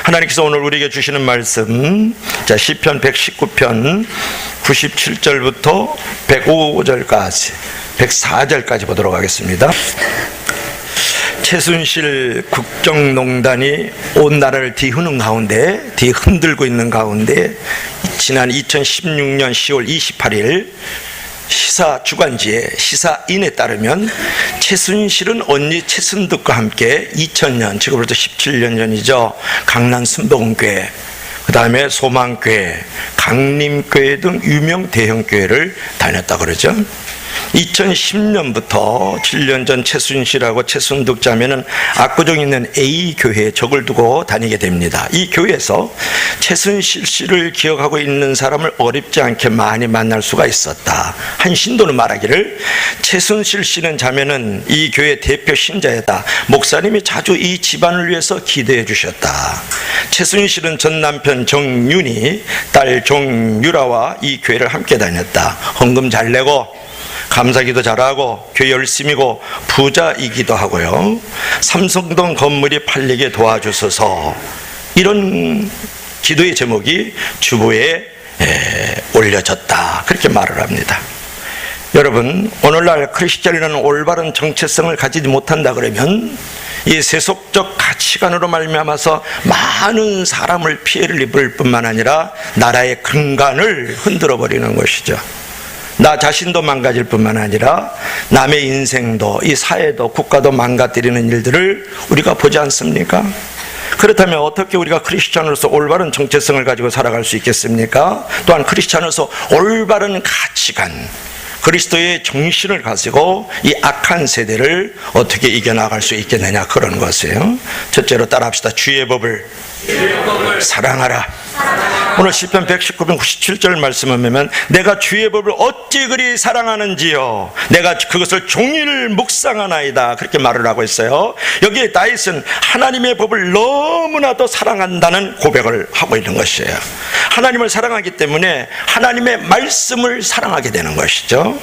하나님께서 오늘 우리에게 주시는 말씀, 자, 시편 119편 97절부터 105절까지 104절까지 보도록 하겠습니다. 최순실 국정농단이 온 나라를 뒤흔들고 있는 가운데 지난 2016년 10월 28일 시사 주간지의 시사인에 따르면 최순실은 언니 최순득과 함께 2000년, 지금부터 17년 전이죠, 강남 순복음교회, 그 다음에 소망교회, 강림교회 등 유명 대형교회를 다녔다 그러죠. 2010년부터 7년 전 최순실하고 최순득 자매는 압구정에 있는 A교회에 적을 두고 다니게 됩니다. 이 교회에서 최순실 씨를 기억하고 있는 사람을 어렵지 않게 많이 만날 수가 있었다. 한 신도는 말하기를, 최순실 씨는 자매는 이 교회 대표 신자였다. 목사님이 자주 이 집안을 위해서 기도해 주셨다. 최순실은 전 남편 정윤이, 딸 정유라와 이 교회를 함께 다녔다. 헌금 잘 내고 감사기도 잘하고 교회 열심이고 부자이기도 하고요. 삼성동 건물이 팔리게 도와주소서. 이런 기도의 제목이 주보에 올려졌다. 그렇게 말을 합니다. 여러분, 오늘날 크리스천이라는 올바른 정체성을 가지지 못한다 그러면 이 세속적 가치관으로 말미암아서 많은 사람을 피해를 입을 뿐만 아니라 나라의 근간을 흔들어 버리는 것이죠. 나 자신도 망가질 뿐만 아니라 남의 인생도, 이 사회도, 국가도 망가뜨리는 일들을 우리가 보지 않습니까? 그렇다면 어떻게 우리가 크리스찬으로서 올바른 정체성을 가지고 살아갈 수 있겠습니까? 또한 크리스찬으로서 올바른 가치관, 그리스도의 정신을 가지고 이 악한 세대를 어떻게 이겨나갈 수 있겠느냐, 그런 것이에요. 첫째로 따라합시다. 주의 법을 사랑하라. 오늘 시편 119편 97절 말씀을 보면, 내가 주의 법을 어찌 그리 사랑하는지요, 내가 그것을 종일 묵상하나이다, 그렇게 말을 하고 있어요. 여기에 다윗은 하나님의 법을 너무나도 사랑한다는 고백을 하고 있는 것이에요. 하나님을 사랑하기 때문에 하나님의 말씀을 사랑하게 되는 것이죠.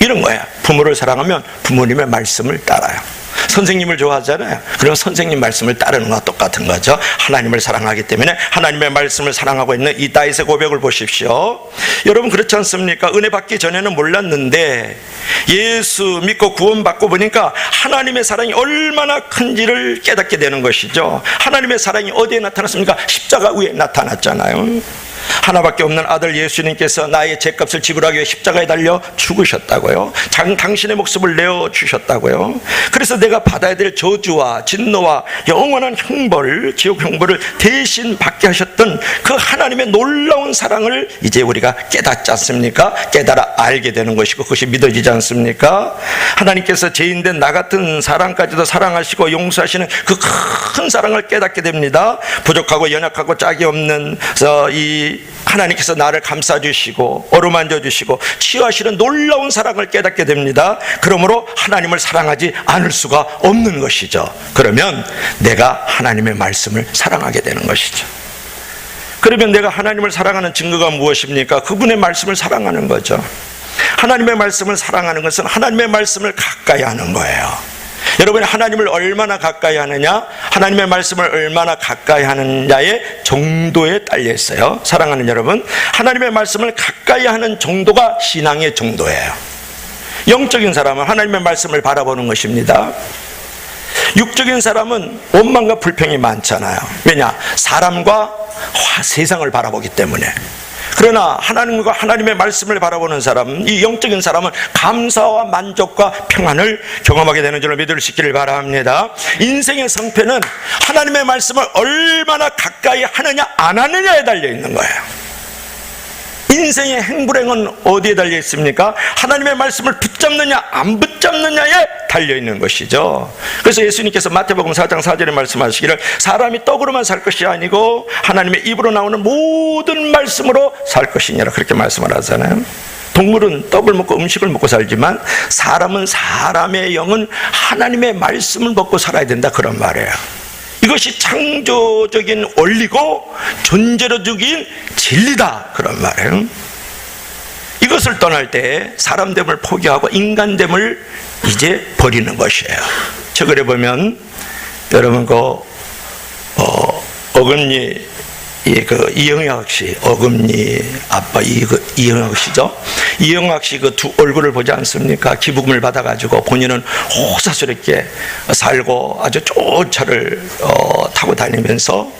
이런 거야. 부모를 사랑하면 부모님의 말씀을 따라요. 선생님을 좋아하잖아요. 그럼 선생님 말씀을 따르는 것과 똑같은 거죠. 하나님을 사랑하기 때문에 하나님의 말씀을 사랑하고 있는 이 다윗의 고백을 보십시오. 여러분, 그렇지 않습니까? 은혜 받기 전에는 몰랐는데 예수 믿고 구원받고 보니까 하나님의 사랑이 얼마나 큰지를 깨닫게 되는 것이죠. 하나님의 사랑이 어디에 나타났습니까? 십자가 위에 나타났잖아요. 하나밖에 없는 아들 예수님께서 나의 죄값을 지불하기 위해 십자가에 달려 죽으셨다고요. 당신의 목숨을 내어주셨다고요. 그래서 내가 받아야 될 저주와 진노와 영원한 형벌, 지옥 형벌을 대신 받게 하셨던 그 하나님의 놀라운 사랑을 이제 우리가 깨닫지 않습니까? 깨달아 알게 되는 것이고 그것이 믿어지지 않습니까? 하나님께서 죄인된 나 같은 사람까지도 사랑하시고 용서하시는 그 큰 사랑을 깨닫게 됩니다. 부족하고 연약하고 짝이 없는 이 하나님께서 나를 감싸주시고 어루만져 주시고 치유하시는 놀라운 사랑을 깨닫게 됩니다. 그러므로 하나님을 사랑하지 않을 수가 없는 것이죠. 그러면 내가 하나님의 말씀을 사랑하게 되는 것이죠. 그러면 내가 하나님을 사랑하는 증거가 무엇입니까? 그분의 말씀을 사랑하는 거죠. 하나님의 말씀을 사랑하는 것은 하나님의 말씀을 가까이 하는 거예요. 여러분이 하나님을 얼마나 가까이 하느냐, 하나님의 말씀을 얼마나 가까이 하느냐의 정도에 딸려 있어요. 사랑하는 여러분, 하나님의 말씀을 가까이 하는 정도가 신앙의 정도예요. 영적인 사람은 하나님의 말씀을 바라보는 것입니다. 육적인 사람은 원망과 불평이 많잖아요. 왜냐? 사람과 세상을 바라보기 때문에. 그러나 하나님과 하나님의 말씀을 바라보는 사람, 이 영적인 사람은 감사와 만족과 평안을 경험하게 되는 줄을 믿을 수 있기를 바랍니다. 인생의 성패는 하나님의 말씀을 얼마나 가까이 하느냐 안 하느냐에 달려 있는 거예요. 인생의 행불행은 어디에 달려 있습니까? 하나님의 말씀을 붙잡느냐 안 붙잡느냐에 달려 있는 것이죠. 그래서 예수님께서 마태복음 4장 4절에 말씀하시기를, 사람이 떡으로만 살 것이 아니고 하나님의 입으로 나오는 모든 말씀으로 살 것이니라, 그렇게 말씀을 하잖아요. 동물은 떡을 먹고 음식을 먹고 살지만 사람은, 사람의 영은 하나님의 말씀을 먹고 살아야 된다, 그런 말이에요. 이것이 창조적인 원리고 존재론적인 진리다, 그런 말이에요. 이것을 떠날 때 사람됨을 포기하고 인간됨을 이제 버리는 것이에요. 최근에 보면 여러분 어금니 이영학 씨, 어금니 아빠 이영학 씨죠. 이영학 씨 그 두 얼굴을 보지 않습니까? 기부금을 받아가지고 본인은 호사스럽게 살고 아주 좋은 차를 타고 다니면서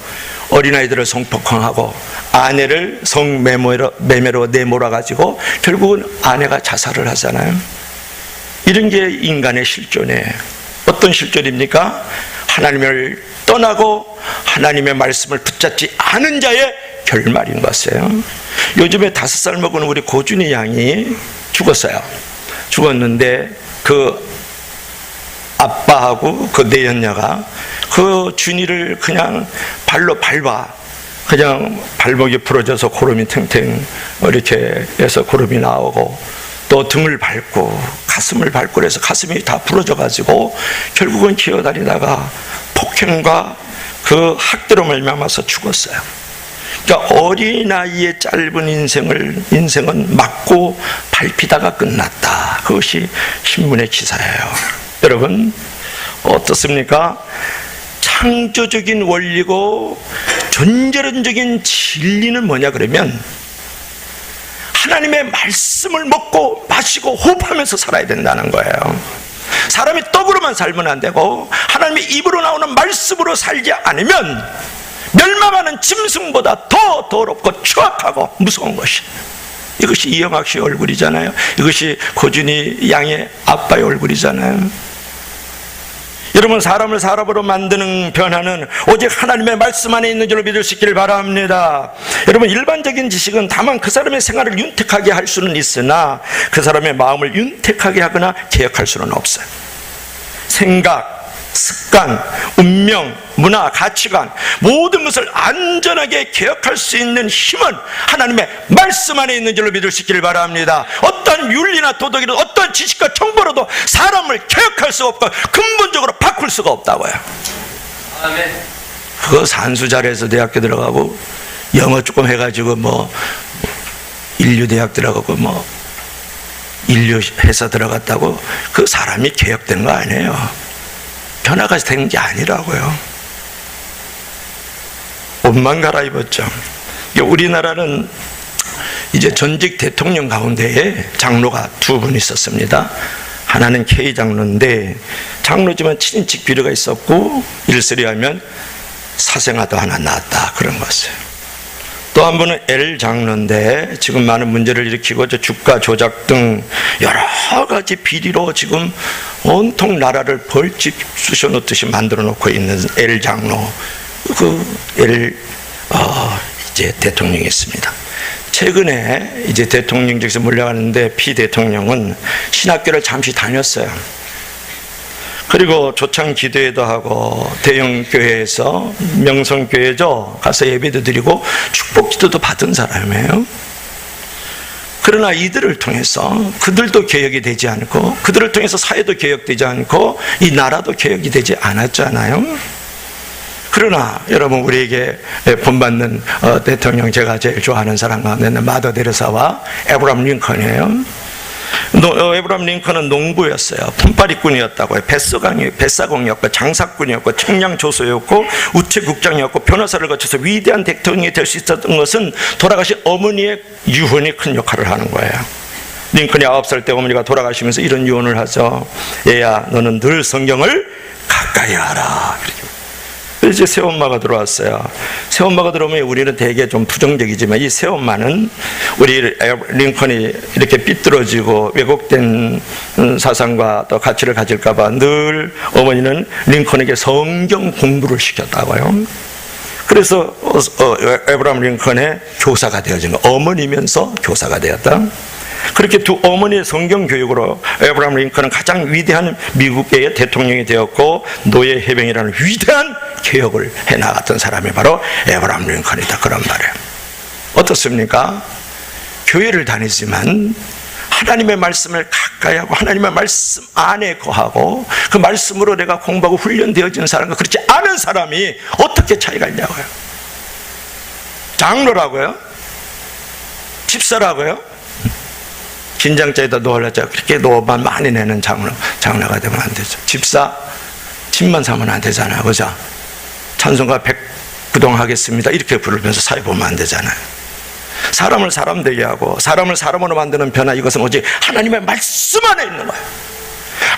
어린아이들을 성폭행하고 아내를 성매매로 내몰아가지고 결국은 아내가 자살을 하잖아요. 이런 게 인간의 실존이에요. 어떤 실존입니까? 하나님을 떠나고 하나님의 말씀을 붙잡지 않은 자의 결말인 것이에요. 요즘에 5살 먹은 우리 고준희 양이 죽었어요. 죽었는데 그 아빠하고 그 내연녀가 그 준이를 그냥 발로 밟아, 그냥 발목이 부러져서 고름이 탱탱 이렇게 해서 고름이 나오고, 또 등을 밟고 가슴을 밟고 그래서 가슴이 다 부러져 가지고 결국은 기어다니다가 폭행과 그 학대로 말미암아서 죽었어요. 그러니까 어린아이의 짧은 인생은 맞고 밟히다가 끝났다. 그것이 신문의 기사예요. 여러분 어떻습니까? 창조적인 원리고 전제론적인 진리는 뭐냐 그러면 하나님의 말씀을 먹고 마시고 호흡하면서 살아야 된다는 거예요. 사람이 떡으로만 살면 안 되고 하나님의 입으로 나오는 말씀으로 살지 않으면 멸망하는 짐승보다 더 더럽고 추악하고 무서운 것이, 이것이 이영학 씨의 얼굴이잖아요. 이것이 고준희 양의 아빠의 얼굴이잖아요. 여러분 사람을 사람으로 만드는 변화는 오직 하나님의 말씀 안에 있는 줄로 믿을 수 있기를 바랍니다. 여러분 일반적인 지식은 다만 그 사람의 생활을 윤택하게 할 수는 있으나 그 사람의 마음을 윤택하게 하거나 개혁할 수는 없어요. 생각, 습관, 운명, 문화, 가치관 모든 것을 안전하게 개혁할 수 있는 힘은 하나님의 말씀 안에 있는 줄로 믿을 수 있기를 바랍니다. 어떤 윤리나 도덕이든 어떤 지식과 정보로도 사람을 개혁할 수 없고 근본적으로 바꿀 수가 없다고요. 아멘. 그거 산수 잘해서 대학교 들어가고 영어 조금 해가지고 뭐 인류대학 들어가고 뭐 인류회사 들어갔다고 그 사람이 개혁된 거 아니에요. 변화가 된 게 아니라고요. 옷만 갈아입었죠. 우리나라는 이제 전직 대통령 가운데에 장로가 2분 있었습니다. 하나는 K 장로인데 장로지만 7인치 비리가 있었고 일설이 하면 사생아도 하나 낳았다 그런 것이에요. 또 한 분은 L 장로인데 지금 많은 문제를 일으키고 주가 조작 등 여러 가지 비리로 지금 온통 나라를 벌집 쑤셔놓듯이 만들어 놓고 있는 L 장로, 그 L 이제 대통령이 있습니다. 최근에 이제 대통령직에서 물러가는데 피 대통령은 신학교를 잠시 다녔어요. 그리고 조창 기도회도 하고 대형 교회에서 명성교회죠. 가서 예배도 드리고 축복 기도도 받은 사람이에요. 그러나 이들을 통해서 그들도 개혁이 되지 않고 그들을 통해서 사회도 개혁되지 않고 이 나라도 개혁이 되지 않았잖아요. 그러나 여러분 우리에게 본받는 대통령, 제가 제일 좋아하는 사람 가운데는 마더 데레사와 에브라함 링컨이에요. 에브라함 링컨은 농부였어요. 품바리꾼이었다고요. 뱃사공이었고 장사꾼이었고 청량조소였고 우체국장이었고 변호사를 거쳐서 위대한 대통령이 될 수 있었던 것은 돌아가신 어머니의 유언이 큰 역할을 하는 거예요. 링컨이 9살 때 어머니가 돌아가시면서 이런 유언을 하죠. 얘야 너는 늘 성경을 가까이 하라. 이제 새엄마가 들어왔어요. 새엄마가 들어오면 우리는 되게 좀 부정적이지만 이 새엄마는 우리 링컨이 이렇게 삐뚤어지고 왜곡된 사상과 또 가치를 가질까봐 늘 어머니는 링컨에게 성경 공부를 시켰다고요. 그래서 에브라함 링컨의 교사가 되어진 거, 어머니면서 교사가 되었다. 그렇게 두 어머니의 성경 교육으로 에브라함 링컨은 가장 위대한 미국의 대통령이 되었고 노예 해병이라는 위대한 개혁을 해나갔던 사람이 바로 에브라함 링컨이다. 그런 말이에요. 어떻습니까? 교회를 다니지만 하나님의 말씀을 가까이 하고 하나님의 말씀 안에 거하고 그 말씀으로 내가 공부하고 훈련되어진 사람과 그렇지 않은 사람이 어떻게 차이가 있냐고요. 장로라고요? 집사라고요? 긴장자에다 놓으려자 그렇게 노만 많이 내는 장로가 되면 안 되죠. 집사 집만 사면 안 되잖아요. 그죠? 찬송가 그동안 하겠습니다 이렇게 부르면서 사회 보면 안 되잖아요. 사람을 사람 되게 하고 사람을 사람으로 만드는 변화, 이것은 오직 하나님의 말씀 안에 있는 거예요.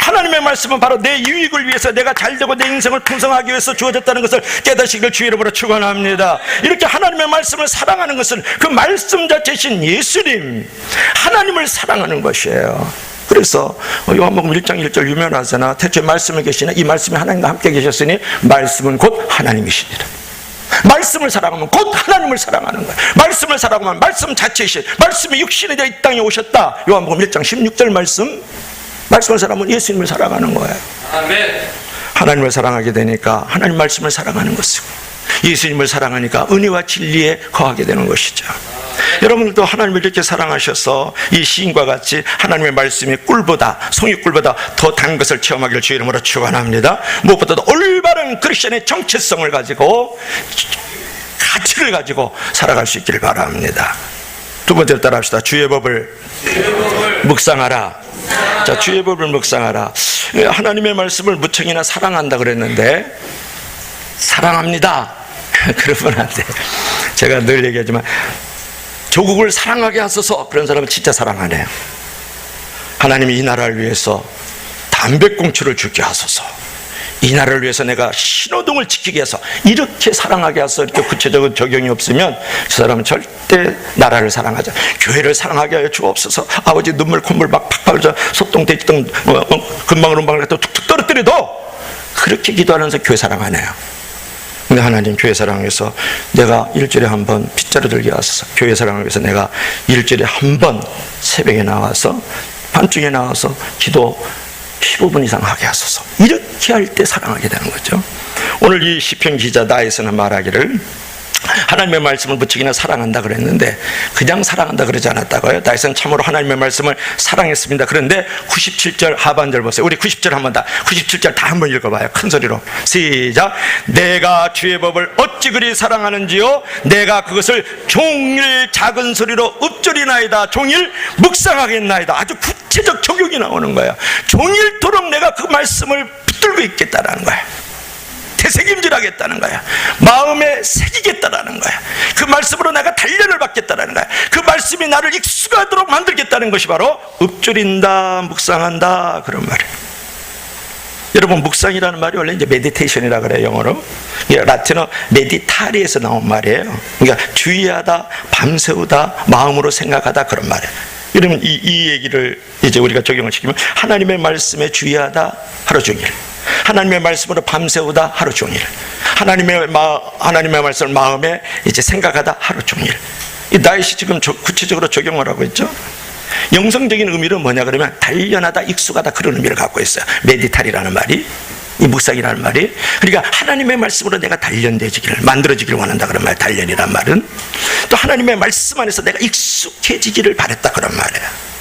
하나님의 말씀은 바로 내 유익을 위해서, 내가 잘되고 내 인생을 풍성하기 위해서 주어졌다는 것을 깨닫시기를 주의 이름으로 축원합니다. 이렇게 하나님의 말씀을 사랑하는 것은 그 말씀 자체이신 예수님, 하나님을 사랑하는 것이에요. 그래서 요한복음 1장 1절 유명하잖아. 태초에 말씀에 계시네, 이 말씀이 하나님과 함께 계셨으니 말씀은 곧 하나님이시니라. 말씀을 사랑하면 곧 하나님을 사랑하는 거예요. 말씀을 사랑하면 말씀 자체이신, 말씀이 육신이 되어 이 땅에 오셨다. 요한복음 1장 16절 말씀을 사랑하면 예수님을 사랑하는 거예요. 아멘. 하나님을 사랑하게 되니까 하나님 말씀을 사랑하는 것이고, 예수님을 사랑하니까 은혜와 진리에 거하게 되는 것이죠. 여러분들도 하나님을 이렇게 사랑하셔서 이 시인과 같이 하나님의 말씀이 꿀보다, 송이꿀보다 더 단 것을 체험하기를 주의 이름으로 축원합니다. 무엇보다도 올바른 크리스천의 정체성을 가지고, 가치를 가지고 살아갈 수 있기를 바랍니다. 두 번째로 따라합시다. 주의 법을 묵상하라. 자, 주의 법을 묵상하라. 하나님의 말씀을 무척이나 사랑한다 그랬는데, 사랑합니다 그러면 안 돼. 제가 늘 얘기하지만 조국을 사랑하게 하소서, 그런 사람은 진짜 사랑하네요. 하나님이 이 나라를 위해서 담배꽁초를 죽게 하소서, 이 나라를 위해서 내가 신호등을 지키게 해서, 이렇게 사랑하게 해서 이렇게 구체적인 적용이 없으면 그 사람은 절대 나라를 사랑하지, 교회를 사랑하게 하여 주옵소서. 아버지 눈물 콧물 막 팍팍 흘려 소똥 돼지똥 금방울 금방울 갖다 툭툭 떨어뜨려도 그렇게 기도하면서 교회 사랑하네요. 근데 하나님 교회 사랑을 위해서 내가 일주일에 한 번 빗자루 들게 하소서, 교회 사랑을 위해서 내가 일주일에 한 번 새벽에 나와서 밤중에 나와서 기도 15분 이상 하게 하소서. 이렇게 할 때 사랑하게 되는 거죠. 오늘 이 시편 기자 다윗은 말하기를 하나님의 말씀을 무척이나 사랑한다 그랬는데, 그냥 사랑한다 그러지 않았다고요. 다윗은 참으로 하나님의 말씀을 사랑했습니다. 그런데 97절 하반절 보세요. 우리 90절 한번 다, 97절 다 한번 읽어봐요. 큰 소리로 시작. 내가 주의 법을 어찌 그리 사랑하는지요, 내가 그것을 종일 작은 소리로 읊조리나이다. 종일 묵상하겠나이다. 아주 구체적 적용이 나오는 거예요. 종일토록 내가 그 말씀을 붙들고 있겠다라는 거예요. 되새김질하겠다는 거야. 마음에 새기겠다라는 거야. 그 말씀으로 내가 단련을 받겠다라는 거야. 그 말씀이 나를 익숙하도록 만들겠다는 것이 바로 읊조린다, 묵상한다, 그런 말이에요. 여러분, 묵상이라는 말이 원래 이제 메디테이션이라 그래요, 영어로. 라틴어 메디타리에서 나온 말이에요. 그러니까 주의하다, 밤새우다, 마음으로 생각하다, 그런 말이에요. 이러면 이 얘기를 이제 우리가 적용을 시키면, 하나님의 말씀에 주의하다 하루 종일, 하나님의 말씀으로 밤새우다 하루 종일, 하나님의 말씀을 마음에 이제 생각하다 하루 종일. 이 다윗이 지금 구체적으로 적용을 하고 있죠. 영성적인 의미는 뭐냐 그러면 단련하다, 익숙하다, 그런 의미를 갖고 있어요. 메디탈이라는 말이, 이 묵상이라는 말이. 그러니까 하나님의 말씀으로 내가 단련되지기를, 만들어지기를 원한다, 그런 말. 단련이란 말은 또 하나님의 말씀 안에서 내가 익숙해지기를 바랬다, 그런 말이에요.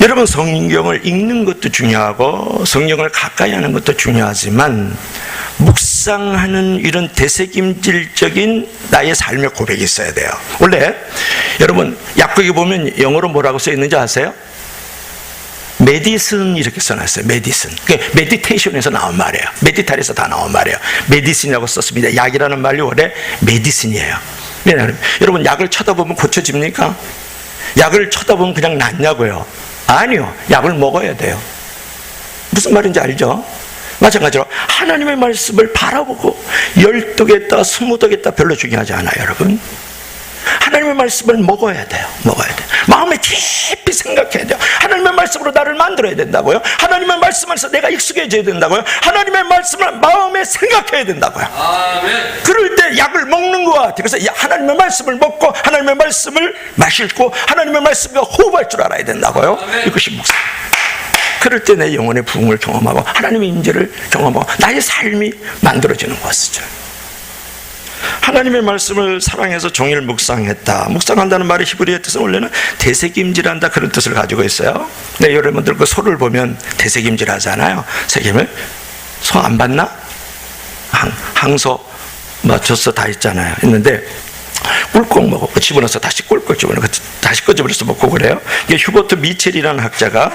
여러분, 성경을 읽는 것도 중요하고 성경을 가까이 하는 것도 중요하지만, 묵상하는 이런 되새김질적인 나의 삶의 고백이 있어야 돼요. 원래 여러분, 약국에 보면 영어로 뭐라고 써 있는지 아세요? 메디슨 이렇게 써놨어요. 메디슨. 메디테이션에서 나온 말이에요. 메디탈에서 다 나온 말이에요. 메디슨이라고 썼습니다. 약이라는 말이 원래 메디슨이에요. 여러분, 약을 쳐다보면 고쳐집니까? 약을 쳐다보면 그냥 낫냐고요? 아니요. 약을 먹어야 돼요. 무슨 말인지 알죠? 마찬가지로 하나님의 말씀을 바라보고 12개다 20개다 별로 중요하지 않아요, 여러분. 하나님의 말씀을 먹어야 돼요. 먹어야 돼요. 마음에 깊이 생각해야 돼요. 하나님의 말씀으로 나를 만들어야 된다고요. 하나님의 말씀 안에서 내가 익숙해져야 된다고요. 하나님의 말씀을 마음에 생각해야 된다고요. 아멘. 그럴 때 약을 먹는 것 같아요. 그래서 하나님의 말씀을 먹고 하나님의 말씀을 마시고 하나님의 말씀과 호흡할 줄 알아야 된다고요. 아멘. 이것이 묵상. 그럴 때 내 영혼의 부흥을 경험하고 하나님의 임재를 경험하고 나의 삶이 만들어지는 것이죠. 하나님의 말씀을 사랑해서 종일 묵상했다. 묵상한다는 말의 히브리어 뜻은 원래는 되새김질한다, 그런 뜻을 가지고 있어요. 네, 여러분들 그 소를 보면 되새김질 하잖아요. 새김을. 소 안 봤나? 항소, 젖소 다 있잖아요. 했는데 꿀꺽 먹고 집어넣어서 다시 꿀꺽 집어넣고 다시 꺼져버려서 먹고 그래요. 이게 휴버트 미첼이라는 학자가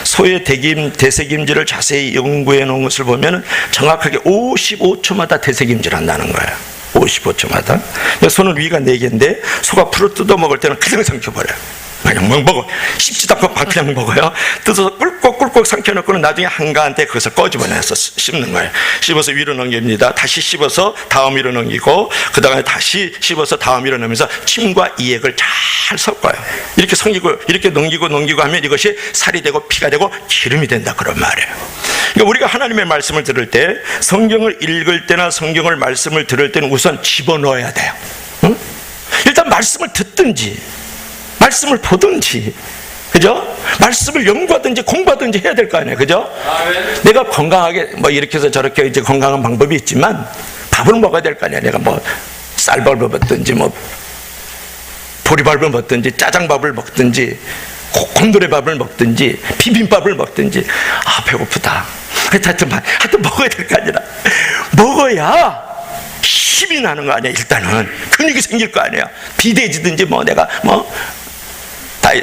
소의 대세김질을 자세히 연구해 놓은 것을 보면 정확하게 55초마다 대세김질 한다는 거예요. 55초마다. 소는 위가 4개인데 소가 풀을 뜯어 먹을 때는 그냥 삼켜버려요. 그냥 먹어. 씹지도 않고 그냥 먹어요. 뜯어서 꿀꺽꿀꺽 삼켜놓고는 나중에 한가한테 그것을 꺼집어내서 씹는 거예요. 씹어서 위로 넘깁니다. 다시 씹어서 다음 위로 넘기고 그 다음에 다시 씹어서 다음 위로 넘기면서 침과 이액을 잘 섞어요. 이렇게 섬기고 이렇게 넘기고 하면 이것이 살이 되고 피가 되고 기름이 된다 그런 말이에요. 그러니까 우리가 하나님의 말씀을 들을 때 성경을 읽을 때나 성경을 말씀을 들을 때는 우선 집어넣어야 돼요. 응? 일단 말씀을 듣든지 말씀을 보든지, 그죠? 말씀을 연구하든지 공부하든지 해야 될 거 아니에요, 그죠? 내가 건강하게 뭐 이렇게 해서 저렇게 이제 건강한 방법이 있지만 밥을 먹어야 될 거 아니에요. 내가 뭐 쌀밥을 먹든지 뭐 보리밥을 먹든지 짜장밥을 먹든지 곰돌이밥을 먹든지 비빔밥을 먹든지 배고프다. 하여튼 먹어야 될 거 아니라 먹어야 힘이 나는 거 아니에요. 일단은 근육이 생길 거 아니에요. 비대해지든지 뭐 내가 뭐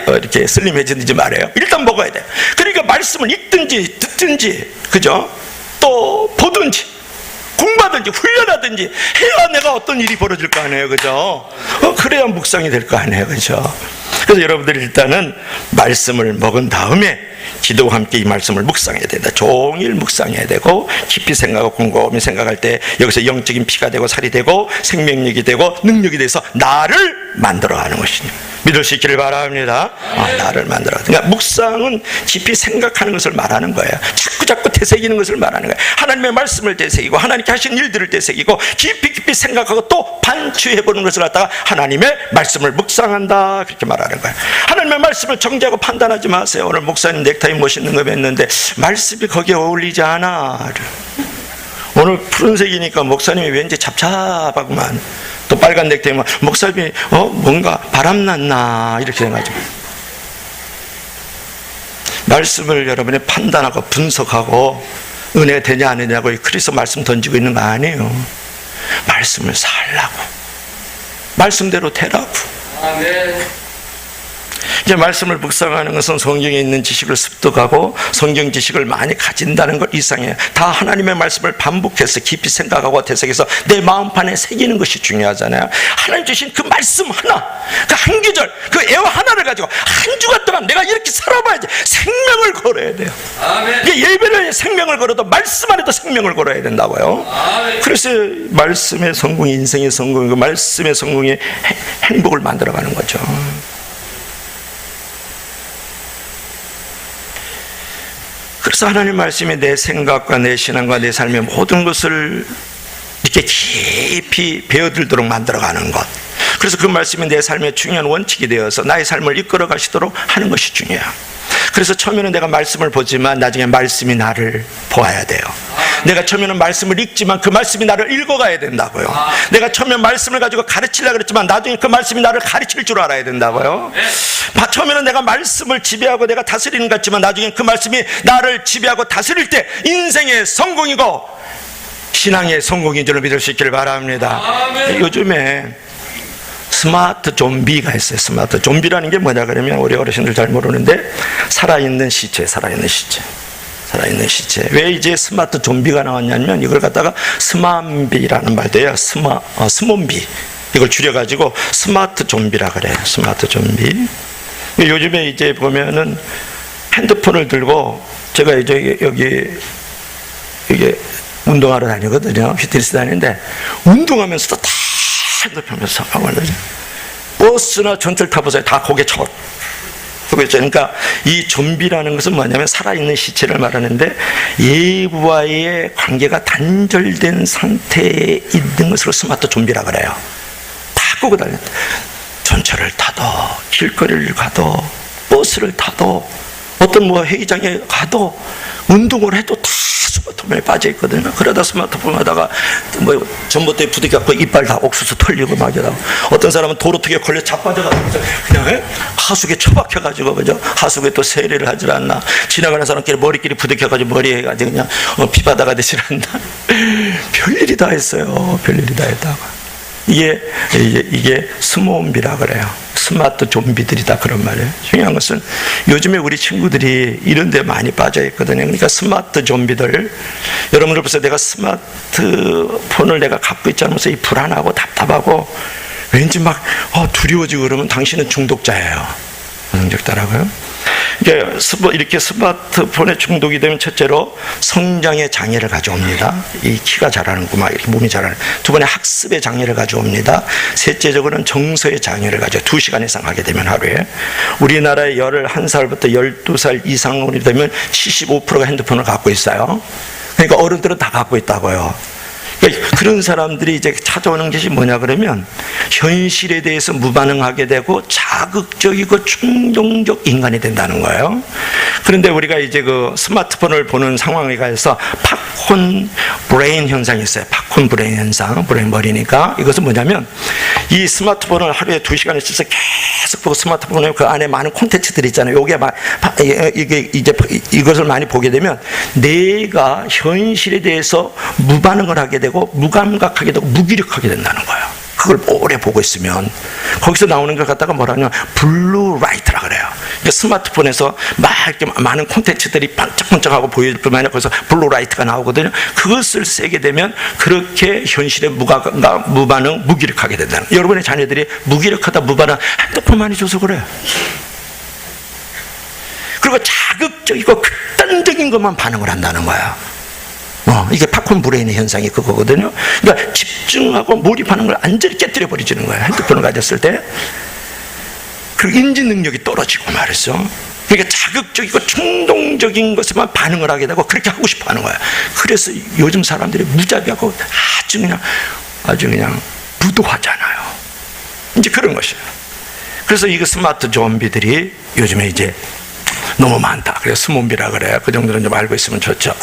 이렇게 슬림해지든지 말해요. 일단 먹어야 돼요. 그러니까 말씀을 읽든지 듣든지, 그죠? 또 보든지 공부하든지 훈련하든지 해야 내가 어떤 일이 벌어질 거 아니에요, 그죠? 그래야 묵상이 될 거 아니에요, 그죠? 그래서 여러분들이 일단은 말씀을 먹은 다음에 기도와 함께 이 말씀을 묵상해야 된다. 종일 묵상해야 되고 깊이 생각하고 곰곰이 생각할 때 여기서 영적인 피가 되고 살이 되고 생명력이 되고 능력이 돼서 나를 만들어가는 것이니 믿을 수 있기를 바랍니다. 나를 만들어. 그러니까 묵상은 깊이 생각하는 것을 말하는 거예요. 자꾸 되새기는 것을 말하는 거예요. 하나님의 말씀을 되새기고 하나님께 하신 일들을 되새기고 깊이 생각하고 또 반추해보는 것을 갖다가 하나님의 말씀을 묵상한다 그렇게 말하는 거예요. 하나님의 말씀을 정죄하고 판단하지 마세요. 오늘 목사님 넥타이 멋있는 거 맸는데 말씀이 거기에 어울리지 않아. 오늘 푸른색이니까 목사님이 왠지 잡잡하구만. 또 빨간 넥타이면 목사님이 뭔가 바람났나 이렇게 생각하죠. 말씀을 여러분이 판단하고 분석하고 은혜가 되냐 안 되냐고 그리스도 말씀 던지고 있는 거 아니에요. 말씀을 살라고 말씀대로 되라고. 아멘. 이제 말씀을 묵상하는 것은 성경에 있는 지식을 습득하고 성경 지식을 많이 가진다는 것 이상해요. 다 하나님의 말씀을 반복해서 깊이 생각하고 되새겨서 내 마음판에 새기는 것이 중요하잖아요. 하나님 주신 그 말씀 하나, 그 한 구절, 그 애화 하나를 가지고 한 주간 동안 내가 이렇게 살아봐야지 생명을 걸어야 돼요. 아멘. 예배를 생명을 걸어도 말씀 안에도 생명을 걸어야 된다고요. 아멘. 그래서 말씀의 성공이 인생의 성공이고 말씀의 성공이 행복을 만들어가는 거죠. 그래서 하나님 말씀이 내 생각과 내 신앙과 내 삶의 모든 것을 이렇게 깊이 배어들도록 만들어가는 것. 그래서 그 말씀이 내 삶의 중요한 원칙이 되어서 나의 삶을 이끌어 가시도록 하는 것이 중요해요. 그래서 처음에는 내가 말씀을 보지만 나중에 말씀이 나를 보아야 돼요. 내가 처음에는 말씀을 읽지만 그 말씀이 나를 읽어가야 된다고요. 내가 처음에 말씀을 가지고 가르치려고 그랬지만 나중에 그 말씀이 나를 가르칠 줄 알아야 된다고요. 처음에는 내가 말씀을 지배하고 내가 다스리는 것 같지만 나중에 그 말씀이 나를 지배하고 다스릴 때 인생의 성공이고 신앙의 성공인 줄을 믿을 수 있기를 바랍니다. 요즘에 스마트 좀비가 있어요. 스마트 좀비라는 게 뭐냐 그러면 우리 어르신들 잘 모르는데 살아있는 시체. 왜 이제 스마트 좀비가 나왔냐면 이걸 갖다가 스만비라는 말도 해요. 스몬비. 이걸 줄여가지고 스마트 좀비라 그래요. 스마트 좀비. 요즘에 이제 보면은 핸드폰을 들고 제가 이제 여기 이게 운동하러 다니거든요. 피트니스 다니는데 운동하면서도 다 핸드폰에서 하고 있는 버스나 전철 타보세요. 다 고개 쳐. 그러니까 이 좀비라는 것은 뭐냐면 살아있는 시체를 말하는데 예부와의 관계가 단절된 상태에 있는 것으로 스마트 좀비라 그래요. 다 끄고 다닌다. 전철을 타도 길거리를 가도 버스를 타도 어떤 뭐 회의장에 가도 운동을 해도 다 스마트폰에 빠져 있거든요. 그러다 스마트폰 하다가 뭐 전봇대에 부딪혀갖고 이빨 다 옥수수 털리고 막 이러고 어떤 사람은 도로턱에 걸려 자빠져가지고 그냥 하수구에 처박혀가지고 그죠? 하수구에 또 세례를 하질 않나. 지나가는 사람끼리 머리끼리 부딪혀가지고 머리에 가지고 그냥 피바다가 되질 않나. 별일이 다 했어요. 별일이 다 했다고. 이게 스몬비라 그래요. 스마트 좀비들이다 그런 말이에요. 중요한 것은 요즘에 우리 친구들이 이런 데 많이 빠져 있거든요. 그러니까 스마트 좀비들, 여러분들 벌써 내가 스마트폰을 내가 갖고 있지 않으면서 이 불안하고 답답하고 왠지 막 두려워지고 그러면 당신은 중독자예요. 중독자라고요. 이렇게 스마트폰에 중독이 되면 첫째로 성장의 장애를 가져옵니다. 이 키가 자라는구나, 이렇게 몸이 자라는. 두 번에 학습의 장애를 가져옵니다. 셋째적으로는 정서의 장애를 가져. 2시간 이상 하게 되면 하루에. 우리나라의 11살부터 12살 이상으로 되면 75%가 핸드폰을 갖고 있어요. 그러니까 어른들은 다 갖고 있다고요. 그러니까 그런 사람들이 이제 찾아오는 것이 뭐냐 그러면 현실에 대해서 무반응하게 되고 자극적이고 충동적 인간이 된다는 거예요. 그런데 우리가 이제 그 스마트폰을 보는 상황에 가서 팝콘 브레인 현상이 있어요. 팝콘 브레인 현상, 브레인 머리니까. 이것은 뭐냐면 이 스마트폰을 하루에 2시간을 써서 계속 보고 스마트폰에 그 안에 많은 콘텐츠들이 있잖아요. 이것을 많이 보게 되면 내가 현실에 대해서 무반응을 하게 되고 무감각하게 되고 무기력하게 된다는 거예요. 그걸 오래 보고 있으면 거기서 나오는 걸 갖다가 뭐라냐, 블루라이트라 그래요. 그러니까 스마트폰에서 막 이렇게 많은 콘텐츠들이 반짝반짝하고 보일 뿐만 아니라 거기서 블루라이트가 나오거든요. 그것을 세게 되면 그렇게 현실에 무반응, 무기력하게 된다는 거예요. 여러분의 자녀들이 무기력하다, 무반응, 핸드폰 많이 줘서 그래요. 그리고 자극적이고 극단적인 것만 반응을 한다는 거야. 이게 팝콘 브레인의 현상이 그거거든요. 그러니까 집중하고 몰입하는 걸 완전히 깨뜨려 버리지는 거예요. 핸드폰을 가졌을 때. 그리고 인지 능력이 떨어지고 말이죠. 그러니까 자극적이고 충동적인 것에만 반응을 하게 되고 그렇게 하고 싶어 하는 거예요. 그래서 요즘 사람들이 무자비하고 아주 그냥 부도하잖아요. 이제 그런 것이에요. 그래서 이거 스마트 좀비들이 요즘에 이제 너무 많다. 그래서 스몬비라 그래요. 그 정도는 좀 알고 있으면 좋죠.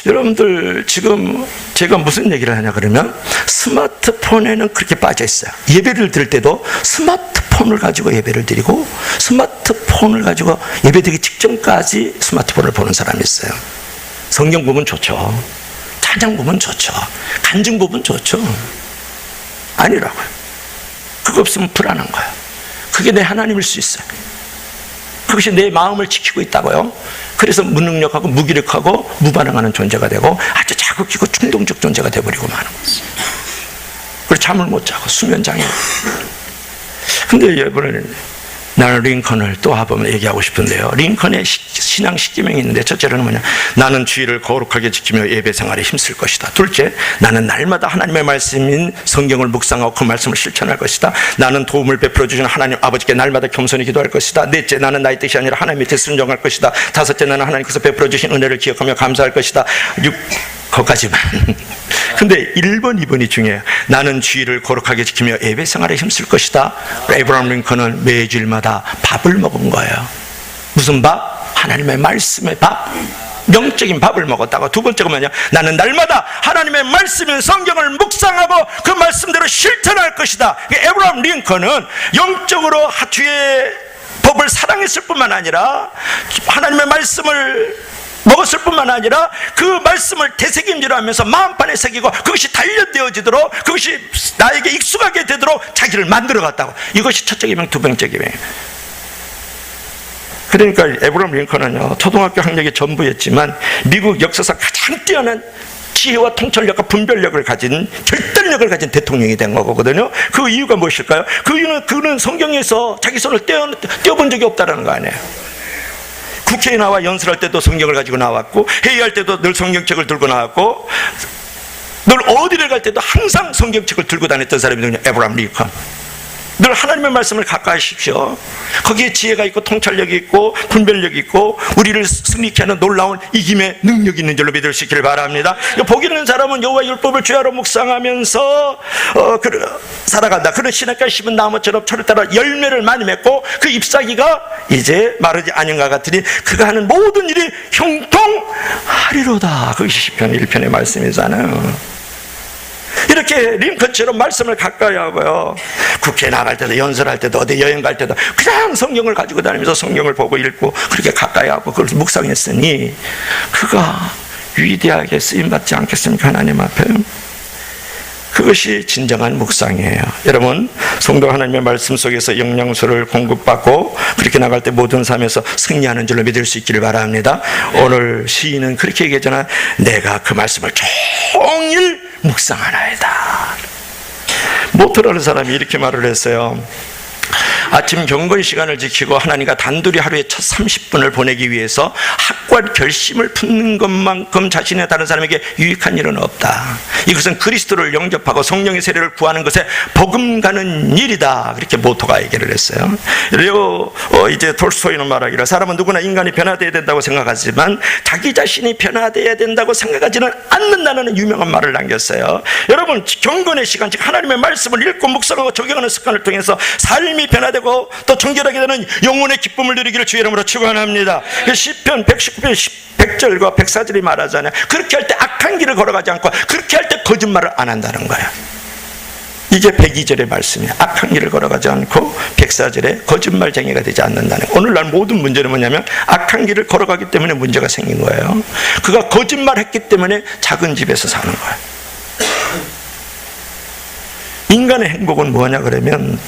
여러분들 지금 제가 무슨 얘기를 하냐 그러면 스마트폰에는 그렇게 빠져 있어요. 예배를 드릴 때도 스마트폰을 가지고 예배를 드리고 스마트폰을 가지고 예배드리기 직전까지 스마트폰을 보는 사람이 있어요. 성경 보면 좋죠. 찬양 보면 좋죠. 간증 보면 좋죠. 아니라고요. 그거 없으면 불안한 거예요. 그게 내 하나님일 수 있어요. 그것이 내 마음을 지키고 있다고요. 그래서 무능력하고 무기력하고 무반응하는 존재가 되고 아주 자극적이고 충동적 존재가 되어버리고 마는 거죠. 그리고 잠을 못 자고 수면장애. 근데 여러분은 나는 링컨을 또 한번 얘기하고 싶은데요. 링컨의 신앙 십계명이 있는데 첫째로는 뭐냐, 나는 주의를 거룩하게 지키며 예배 생활에 힘쓸 것이다. 둘째, 나는 날마다 하나님의 말씀인 성경을 묵상하고 그 말씀을 실천할 것이다. 나는 도움을 베풀어 주시는 하나님 아버지께 날마다 겸손히 기도할 것이다. 넷째, 나는 나의 뜻이 아니라 하나님의 뜻에 순종할 것이다. 다섯째, 나는 하나님께서 베풀어 주신 은혜를 기억하며 감사할 것이다. 거기까지만. 근데 1번, 2번이 중요해요. 나는 주의를 거룩하게 지키며 예배 생활에 힘쓸 것이다. 에브라함 링컨은 매주일마다 밥을 먹은 거예요. 무슨 밥? 하나님의 말씀의 밥. 영적인 밥을 먹었다고. 두 번째가 뭐냐, 나는 날마다 하나님의 말씀인 성경을 묵상하고 그 말씀대로 실천할 것이다. 에브라함 링컨은 영적으로 주의 법을 사랑했을 뿐만 아니라 하나님의 말씀을 먹었을 뿐만 아니라 그 말씀을 되새김질을 하면서 마음판에 새기고 그것이 단련되어지도록, 그것이 나에게 익숙하게 되도록 자기를 만들어 갔다고. 이것이 첫째 계명, 두 번째 계명. 그러니까 에브라함 링컨은요, 초등학교 학력이 전부였지만 미국 역사상 가장 뛰어난 지혜와 통찰력과 분별력을 가진, 결단력을 가진 대통령이 된 거거든요. 그 이유가 무엇일까요? 그 이유는 그는 성경에서 자기 손을 떼어본 적이 없다는 거 아니에요. 국회에 나와 연설할 때도 성경을 가지고 나왔고, 회의할 때도 늘 성경책을 들고 나왔고, 늘 어디를 갈 때도 항상 성경책을 들고 다녔던 사람이거든요. 에브라함 링컨. 늘 하나님의 말씀을 가까이 하십시오. 거기에 지혜가 있고 통찰력이 있고 분별력이 있고 우리를 승리케 하는 놀라운 이김의 능력이 있는 줄로 믿을 수 있기를 바랍니다. 복 있는 사람은 여호와의 율법을 주야로 묵상하면서 살아간다. 그런 시냇가에 심은 나무처럼 철을 따라 열매를 많이 맺고 그 잎사귀가 이제 마르지 아니한가 같으니 그가 하는 모든 일이 형통하리로다. 그것이 시편 1편의 말씀이잖아요. 이렇게 링컨처럼 말씀을 가까이 하고요, 국회에 나갈 때도 연설할 때도 어디 여행 갈 때도 그냥 성경을 가지고 다니면서 성경을 보고 읽고 그렇게 가까이 하고 그걸 묵상했으니 그가 위대하게 쓰임받지 않겠습니까? 하나님 앞에. 그것이 진정한 묵상이에요. 여러분, 성도 하나님의 말씀 속에서 영양소를 공급받고 그렇게 나갈 때 모든 삶에서 승리하는 줄로 믿을 수 있기를 바랍니다. 오늘 시인은 그렇게 얘기하잖아요. 내가 그 말씀을 종일 묵상하나이다. 모토라는 사람이 이렇게 말을 했어요. 아침 경건 시간을 지키고 하나님과 단둘이 하루에 첫 30분을 보내기 위해서 확고한 결심을 품는 것만큼 자신의 다른 사람에게 유익한 일은 없다. 이것은 그리스도를 영접하고 성령의 세례를 구하는 것에 버금가는 일이다. 그렇게 모토가 얘기를 했어요. 그리고 이제 톨스토이는 말하기를 사람은 누구나 인간이 변화되어야 된다고 생각하지만 자기 자신이 변화되어야 된다고 생각하지는 않는다는 유명한 말을 남겼어요. 여러분, 경건의 시간, 즉 하나님의 말씀을 읽고 묵상하고 적용하는 습관을 통해서 삶이 변화되고 또 정결하게 되는 영혼의 기쁨을 누리기를 주의 이름으로 축원합니다. 시편 119편 100절과 104절이 말하잖아요. 그렇게 할 때 악한 길을 걸어가지 않고 그렇게 할 때 거짓말을 안 한다는 거예요. 이게 102절의 말씀이에요. 악한 길을 걸어가지 않고 104절에 거짓말쟁이가 되지 않는다는 거예요. 오늘날 모든 문제는 뭐냐면 악한 길을 걸어가기 때문에 문제가 생긴 거예요. 그가 거짓말했기 때문에 작은 집에서 사는 거예요. 인간의 행복은 뭐냐 그러면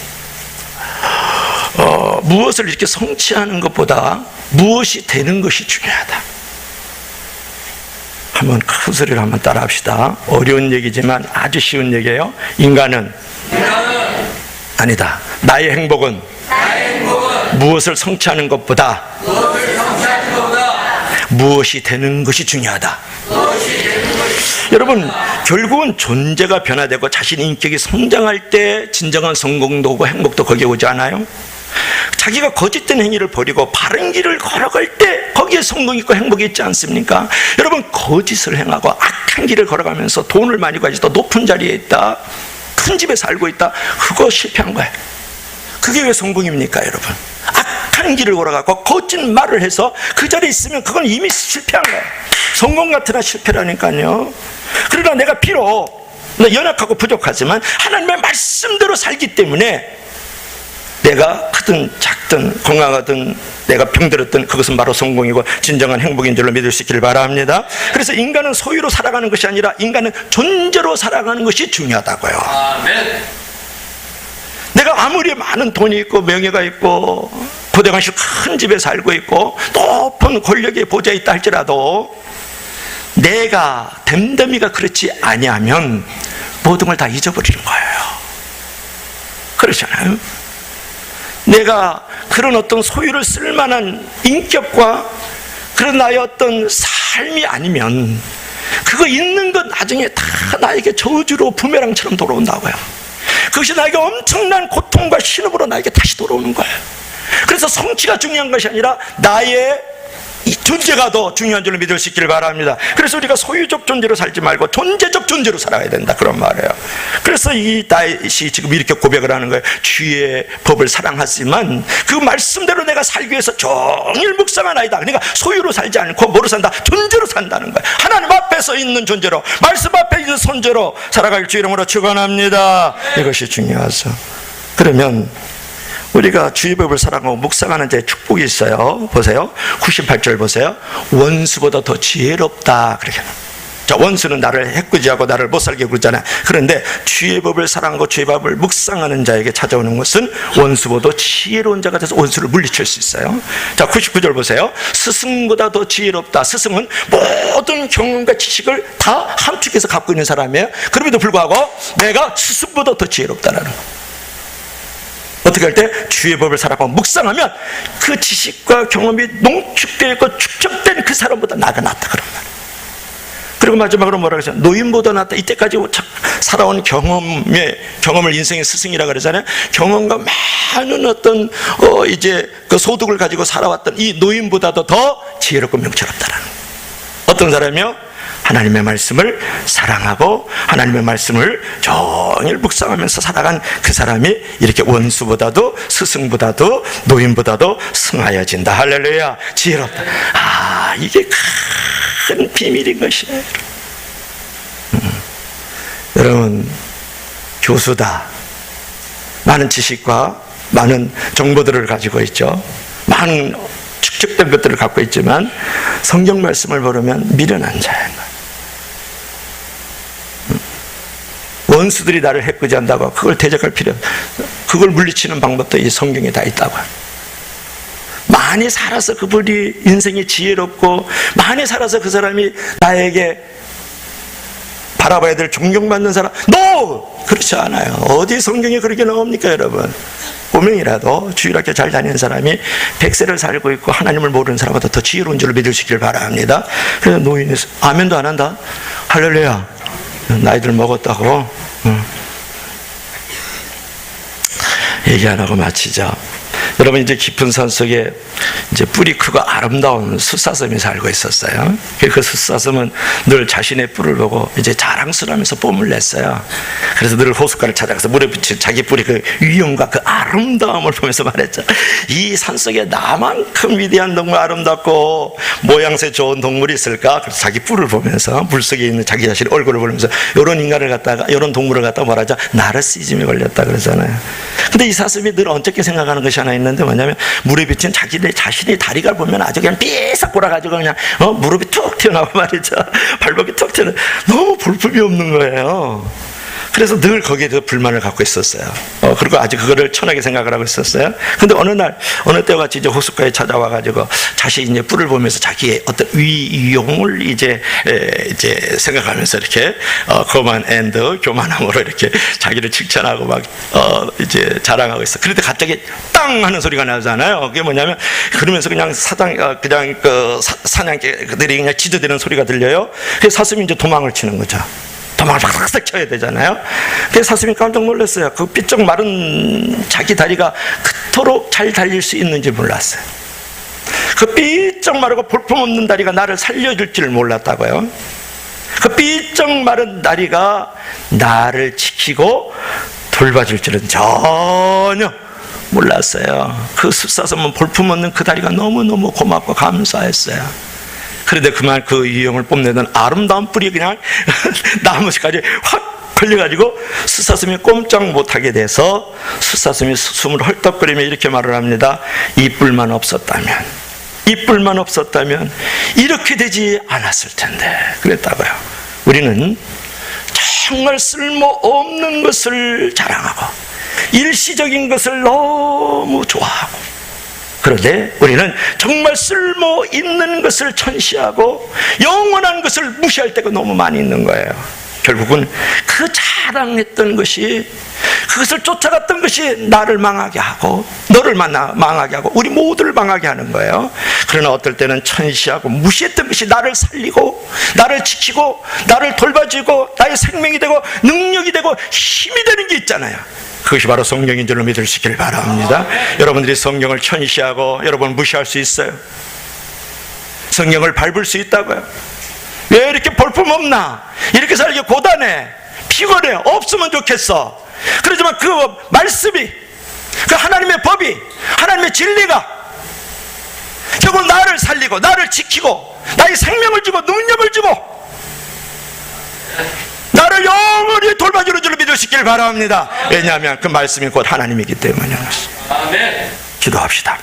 무엇을 이렇게 성취하는 것보다 무엇이 되는 것이 중요하다. 한번 큰 소리로 한번 따라 합시다. 어려운 얘기지만 아주 쉬운 얘기예요. 인간은 아니다. 나의 행복은 무엇을 성취하는 것보다 무엇이 되는 것이 중요하다. 여러분, 결국은 존재가 변화되고 자신의 인격이 성장할 때 진정한 성공도 오고 행복도 거기에 오지 않아요? 자기가 거짓된 행위를 버리고 바른 길을 걸어갈 때 거기에 성공이 있고 행복이 있지 않습니까? 여러분, 거짓을 행하고 악한 길을 걸어가면서 돈을 많이 가지고 높은 자리에 있다, 큰 집에 살고 있다, 그거 실패한 거예요. 그게 왜 성공입니까, 여러분? 악한 길을 걸어가고 거짓말을 해서 그 자리에 있으면 그건 이미 실패한 거예요. 성공 같으나 실패라니까요. 그러나 내가 비록 연약하고 부족하지만 하나님의 말씀대로 살기 때문에 내가 크든 작든 건강하든 내가 병들었든 그것은 바로 성공이고 진정한 행복인 줄로 믿을 수 있기를 바랍니다. 그래서 인간은 소유로 살아가는 것이 아니라 인간은 존재로 살아가는 것이 중요하다고요. 아멘. 내가 아무리 많은 돈이 있고 명예가 있고 고대관실 큰 집에 살고 있고 높은 권력의 보좌에 있다 할지라도 내가 댐댐이가 그렇지 아니하면 모든 걸 다 잊어버리는 거예요. 그렇잖아요. 내가 그런 어떤 소유를 쓸만한 인격과 그런 나의 어떤 삶이 아니면 그거 있는 것 나중에 다 나에게 저주로 부메랑처럼 돌아온다고요. 그것이 나에게 엄청난 고통과 신음으로 나에게 다시 돌아오는 거예요. 그래서 성취가 중요한 것이 아니라 나의 이 존재가 더 중요한 줄로 믿을 수 있기를 바랍니다. 그래서 우리가 소유적 존재로 살지 말고 존재적 존재로 살아야 된다, 그런 말이에요. 그래서 이 다윗이 지금 이렇게 고백을 하는 거예요. 주의 법을 사랑하지만 그 말씀대로 내가 살기 위해서 종일 묵상하나이다. 그러니까 소유로 살지 않고 뭐로 산다? 존재로 산다는 거예요. 하나님 앞에 서 있는 존재로, 말씀 앞에 있는 존재로 살아갈 주 이름으로 축원합니다. 이것이 중요하죠. 그러면 우리가 주의 법을 사랑하고 묵상하는 자의 축복이 있어요. 보세요. 98절 보세요. 원수보다 더 지혜롭다. 그렇게. 자, 원수는 나를 해꾸지하고 나를 못살게 굴잖아요. 그런데 주의 법을 사랑하고 주의 법을 묵상하는 자에게 찾아오는 것은 원수보다 지혜로운 자가 돼서 원수를 물리칠 수 있어요. 자, 99절 보세요. 스승보다 더 지혜롭다. 스승은 모든 경험과 지식을 다 함축해서 갖고 있는 사람이에요. 그럼에도 불구하고 내가 스승보다 더 지혜롭다라는 거예요. 어떻게 할 때? 주의 법을 살아가고 묵상하면 그 지식과 경험이 농축되어 있고 축적된 그 사람보다 나가 낫다, 그런 말. 그리고 마지막으로 뭐라고 했어요? 노인보다 낫다. 이때까지 살아온 경험을 인생의 스승이라고 그러잖아요. 경험과 많은 어떤 이제 그 소득을 가지고 살아왔던 이 노인보다도 더 지혜롭고 명철없다라는 거예요. 어떤 사람이요? 하나님의 말씀을 사랑하고 하나님의 말씀을 종일 묵상하면서 살아간 그 사람이 이렇게 원수보다도 스승보다도 노인보다도 승하여진다. 할렐루야. 지혜롭다. 아, 이게 큰 비밀인 것이에요. 여러분, 교수다. 많은 지식과 많은 정보들을 가지고 있죠. 많은 축적된 것들을 갖고 있지만 성경 말씀을 모르면 미련한 자인 거예요. 원수들이 나를 해코지한다고 그걸 대적할 필요, 그걸 물리치는 방법도 이 성경에 다 있다고요. 많이 살아서 그분이 인생이 지혜롭고 많이 살아서 그 사람이 나에게 바라봐야 될 존경받는 사람, 그렇지 않아요. 어디 성경에 그렇게 나옵니까 여러분? 꼬맹이라도 주일학교 잘 다니는 사람이 100세를 살고 있고 하나님을 모르는 사람보다 더 지혜로운 줄을 믿으시길 바랍니다. 그래서 노인이 아멘도 안 한다? 할렐루야. 나이들 먹었다고. 얘기 안 하고 마치자. 여러분, 이제 깊은 산 속에 이제 뿌리 크고 아름다운 숫사슴이 살고 있었어요. 그 숫사슴은 늘 자신의 뿔을 보고 이제 자랑스러워하면서 뽐을 냈어요. 그래서 늘 호숫가를 찾아가서 물에 붙인 자기 뿌리 그 위엄과 그 아름다움을 보면서 말했죠. 이 산 속에 나만큼 위대한 동물, 아름답고 모양새 좋은 동물이 있을까? 그래서 자기 뿔을 보면서 물 속에 있는 자기 자신의 얼굴을 보면서 이런 인간을 갖다가, 이런 동물을 갖다가 뭐라죠? 나르시즘에 걸렸다 그러잖아요. 근데 이 사슴이 늘 어떻게 생각하는 것이 하나 있는데 뭐냐면 물에 비친 자신의 다리가 보면 아주 그냥 삐싹 골아가지고 그냥 무릎이 툭 튀어나오고 말이죠. 발목이 툭 튀어나와. 너무 볼품이 없는 거예요. 그래서 늘 거기에 불만을 갖고 있었어요. 그리고 아주 그거를 천하게 생각을 하고 있었어요. 근데 어느 날, 어느 때와 같이 이제 호숫가에 찾아와가지고 자신이 이제 뿔을 보면서 자기의 어떤 위용을 이제 생각하면서 이렇게 거만 앤드 교만함으로 이렇게 자기를 칭찬하고 막 이제 자랑하고 있어. 그런데 갑자기 땅 하는 소리가 나잖아요. 그게 뭐냐면 그러면서 그냥 사냥개들이 그냥 짖어대는 소리가 들려요. 그래서 사슴이 이제 도망을 치는 거죠. 도망을 팍팍 쳐야 되잖아요. 그래서 사슴이 깜짝 놀랐어요. 그 삐쩍 마른 자기 다리가 그토록 잘 달릴 수 있는지 몰랐어요. 그 삐쩍 마르고 볼품없는 다리가 나를 살려줄 줄 몰랐다고요. 그 삐쩍 마른 다리가 나를 지키고 돌봐줄 줄은 전혀 몰랐어요. 그 숫사슴은 볼품없는 그 다리가 너무너무 고맙고 감사했어요. 그런데 그만 그 유형을 뽐내던 아름다운 뿔이 그냥 나무까지 확 걸려가지고 숫사슴이 꼼짝 못하게 돼서 숫사슴이 숨을 헐떡거리며 이렇게 말을 합니다. 이 뿔만 없었다면 이렇게 되지 않았을 텐데 그랬다고요. 우리는 정말 쓸모없는 것을 자랑하고 일시적인 것을 너무 좋아하고, 그런데 우리는 정말 쓸모 있는 것을 천시하고 영원한 것을 무시할 때가 너무 많이 있는 거예요. 결국은 그 자랑했던 것이, 그것을 쫓아갔던 것이 나를 망하게 하고 너를 망하게 하고 우리 모두를 망하게 하는 거예요. 그러나 어떨 때는 천시하고 무시했던 것이 나를 살리고 나를 지키고 나를 돌봐주고 나의 생명이 되고 능력이 되고 힘이 되는 게 있잖아요. 그것이 바로 성경인 줄로 믿으시길 바랍니다. 여러분들이 성경을 천시하고 여러분 무시할 수 있어요? 성경을 밟을 수 있다고요? 왜 이렇게 볼품없나? 이렇게 살기 고단해, 피곤해, 없으면 좋겠어. 그렇지만 그 말씀이, 그 하나님의 법이, 하나님의 진리가 결국 나를 살리고 나를 지키고 나의 생명을 주고 능력을 주고 나를 영원히 돌봐주는 줄로 믿으시길 바랍니다. 왜냐하면 그 말씀이 곧 하나님이기 때문이에요. 기도합시다.